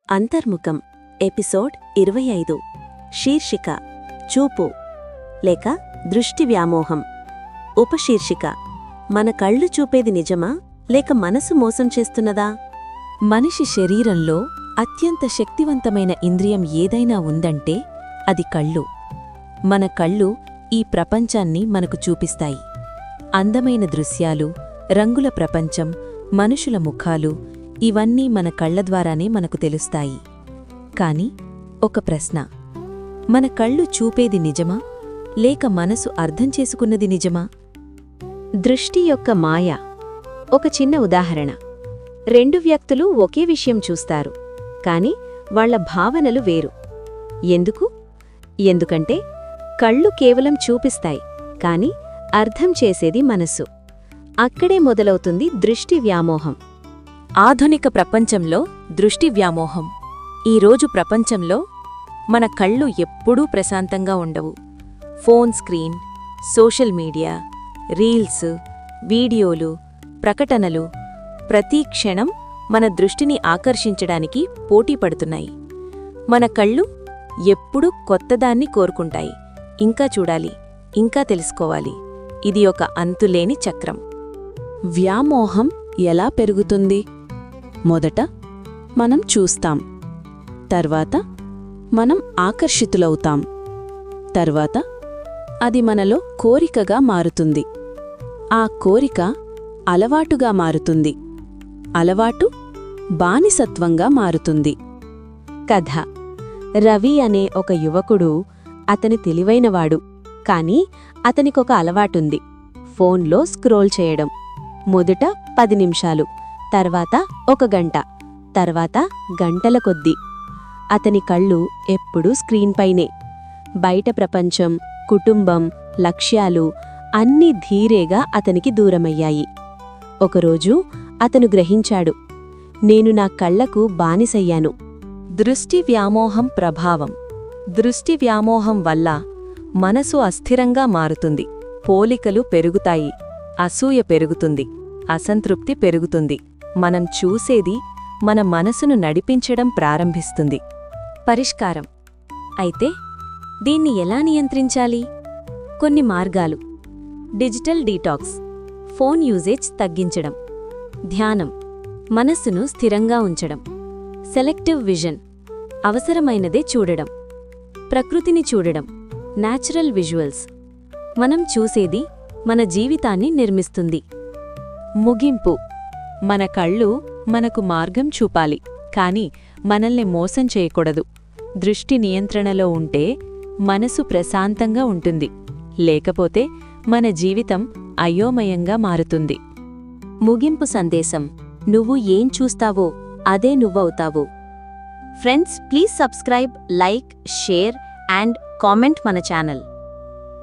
అంతర్ముఖం ఎపిసోడ్ 25 శీర్షిక చూపు లేక దృష్టి వ్యామోహం. ఉపశీర్షిక మన కళ్ళు చూపేది నిజమా లేక మనసు మోసం చేస్తున్నదా? మనిషి శరీరంలో అత్యంత శక్తివంతమైన ఇంద్రియం ఏదైనా ఉందంటే అది కళ్ళు. మన కళ్ళు ఈ ప్రపంచాన్ని మనకు చూపిస్తాయి. అందమైన దృశ్యాలు, రంగుల ప్రపంచం, మనుషుల ముఖాలు ఇవన్నీ మన కళ్ల ద్వారానే మనకు తెలుస్తాయి. కాని ఒక ప్రశ్న, మన కళ్ళు చూపేది నిజమా లేక మనసు అర్థం చేసుకున్నది నిజమా? దృష్టి యొక్క మాయ. ఒక చిన్న ఉదాహరణ. రెండు వ్యక్తులు ఒకే విషయం చూస్తారు, కాని వాళ్ల భావనలు వేరు. ఎందుకంటే కళ్ళు కేవలం చూపిస్తాయి, కాని అర్థం చేసేది మనసు. అక్కడే మొదలవుతుంది దృష్టి వ్యామోహం. ఆధునిక ప్రపంచంలో దృష్టి వ్యామోహం. ఈరోజు ప్రపంచంలో మన కళ్ళు ఎప్పుడూ ప్రశాంతంగా ఉండవు. Phone screen, social media, reels, వీడియోలు, ప్రకటనలు ప్రతి క్షణం మన దృష్టిని ఆకర్షించడానికి పోటీ పడుతున్నాయి. మన కళ్ళు ఎప్పుడూ కొత్తదాన్ని కోరుకుంటాయి. ఇంకా చూడాలి, ఇంకా తెలుసుకోవాలి. ఇది ఒక అంతులేని చక్రం. వ్యామోహం ఎలా పెరుగుతుంది? మొదట మనం చూస్తాం, తర్వాత మనం ఆకర్షితులవుతాం, తర్వాత అది మనలో కోరికగా మారుతుంది. ఆ కోరిక అలవాటుగా మారుతుంది, అలవాటు బానిసత్వంగా మారుతుంది. కథ. రవి అనే ఒక యువకుడు. అతని తెలివైనవాడు, కాని అతనికొక అలవాటుంది. ఫోన్లో స్క్రోల్ చేయడం. మొదట 10 నిమిషాలు, తర్వాత 1 గంట, తర్వాత గంటల కొద్దీ. అతని కళ్ళు ఎప్పుడూ స్క్రీన్పైనే. బయట ప్రపంచం, కుటుంబం, లక్ష్యాలు అన్నీ ధీరేగా అతనికి దూరమయ్యాయి. ఒకరోజు అతను గ్రహించాడు, నేను నా కళ్లకు బానిసయ్యాను. దృష్టి వ్యామోహం ప్రభావం. దృష్టి వ్యామోహం వల్ల మనసు అస్థిరంగా మారుతుంది. పోలికలు పెరుగుతాయి, అసూయ పెరుగుతుంది, అసంతృప్తి పెరుగుతుంది. మనం చూసేది మన మనసును నడిపించడం ప్రారంభిస్తుంది. పరిష్కారం. అయితే దీన్ని ఎలా నియంత్రించాలి? కొన్ని మార్గాలు. డిజిటల్ డీటాక్స్, ఫోన్ యూజేజ్ తగ్గించడం. ధ్యానం, మనస్సును స్థిరంగా ఉంచడం. సెలెక్టివ్ విజన్, అవసరమైనదే చూడడం. ప్రకృతిని చూడడం, న్యాచురల్ విజువల్స్. మనం చూసేది మన జీవితాన్ని నిర్మిస్తుంది. ముగింపు. మన కళ్ళు మనకు మార్గం చూపాలి, కాని మనల్ని మోసం చేయకూడదు. దృష్టి నియంత్రణలో ఉంటే మనసు ప్రశాంతంగా ఉంటుంది, లేకపోతే మన జీవితం అయోమయంగా మారుతుంది. ముగింపు సందేశం: నువ్వు ఏం చూస్తావో అదే నువ్వవుతావు. Friends, please subscribe, like, share and comment మన ఛానల్.